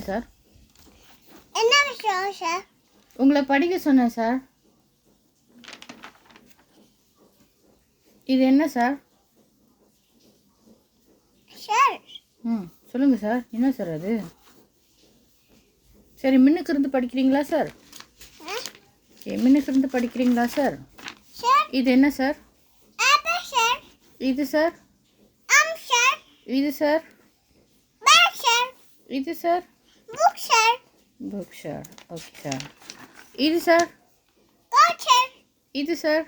Sir என்ன விஷயம் sir? உங்களை படிக்க சொன்னேன் சார். இது என்ன சார்? சார் சொல்லுங்கள் சார். என்ன சார் அது? சரி, மின்னுக்கு இருந்து படிக்கிறீங்களா சார்? மின்னுக்கு இருந்து படிக்கிறீங்களா சார்? சார் இது என்ன சார்? Apple sir. இது சார்? சார் இது சார்? Bag sir. இது sir? Book sir. Book sir. Okay sir. இது சார்? Coat sir. இது சார்?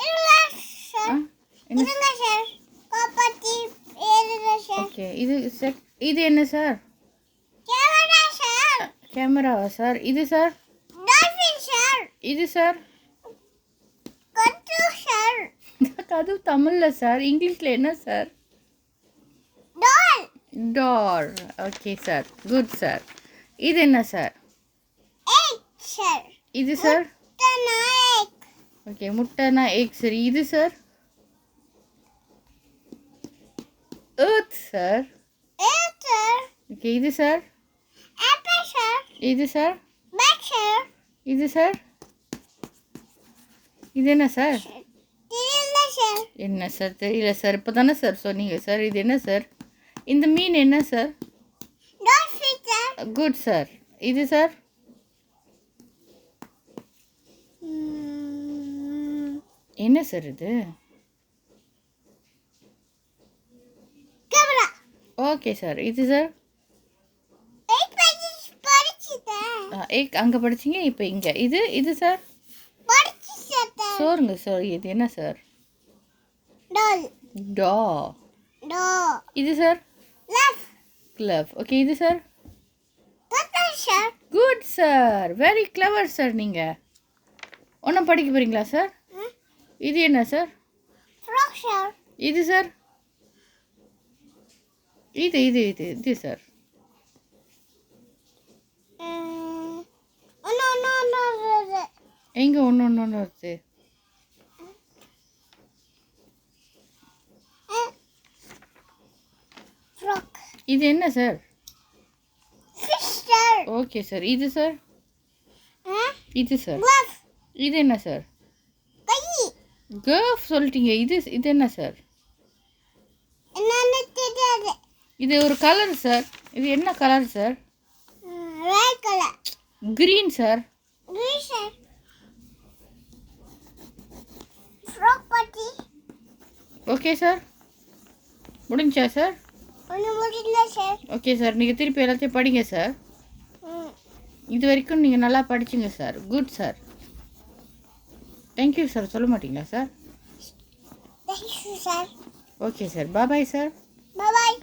English sir. என்ன இருங்க சார். காப்பாத்தி எழுதுங்க சார். ஓகே. இது என்ன சார்? Camera sir. கேமராவா சார்? இது சார்? Dolphin sir. இது சார்? கட்டு சார். அது தமிழில் சார். இங்கிலீஷில் என்ன sir? Doll. Doll. Okay sir, good sir. இது என்ன சார்? Egg sir. இது சார்? முட்டைனா எக். ஓகே, முட்டைனா எக் சார். இது sir? earth sir. Egg sir. Okay, இது சார்? Apple sir. இது சார்? Bag sir. இது சார்? இது என்ன சார்? தெரியல சார். என்ன சார் தெரியல சார்? இப்போ தானே சார் சொன்னீங்க சார். இது என்ன சார்? இந்த மீன் என்ன sir? Dolphin sir. Good sir. இது சார்? என்ன சார் இது? கேமரா. Okay sir. இது சார்? எக் படிச்சிட்டேன். ஏக் அங்கே படிச்சிங்க, இப்போ இங்கே. இது சார்? படிச்சிட்டேன். சோறுங்க சார். இது என்ன சார்? டால். டா. டோ. இது சார்? லெஃப்ட். கிளவ். ஓகே, இது sir? Butter sir. Good sir, very clever sir. நீங்கள் ஒன்றும் படிக்க போகிறீங்களா சார்? இது என்ன சார்? Frock sir. இது சார்? இது இது இது இது சார்? ஒன்று எங்கே ஒன்று வருது? ஃப்ராக். இது என்ன sir? Fish sir. Okay sir. இது சார்? இது சார்? கிளவ். இது என்ன சார்? கை. கர்ஃப் சொல்லிட்டீங்க. இது என்ன சார்? என்னன்னு தெரியாது. இது ஒரு கலர் சார். இது என்ன colour sir? Red colour. Green sir. Green sir. Frock பட்டி. ஓகே சார், முடிஞ்சா சார்? ஒன்று முடியல சார். ஓகே சார், நீங்கள் திருப்பி எல்லாத்தையும் படிங்க சார். இது வரைக்கும் நீங்கள் நல்லா படிச்சிங்க sir. Good sir. Thank you sir சொல்ல மாட்டீங்களா sir? Thank you sir. Okay sir, bye sir. பாய்.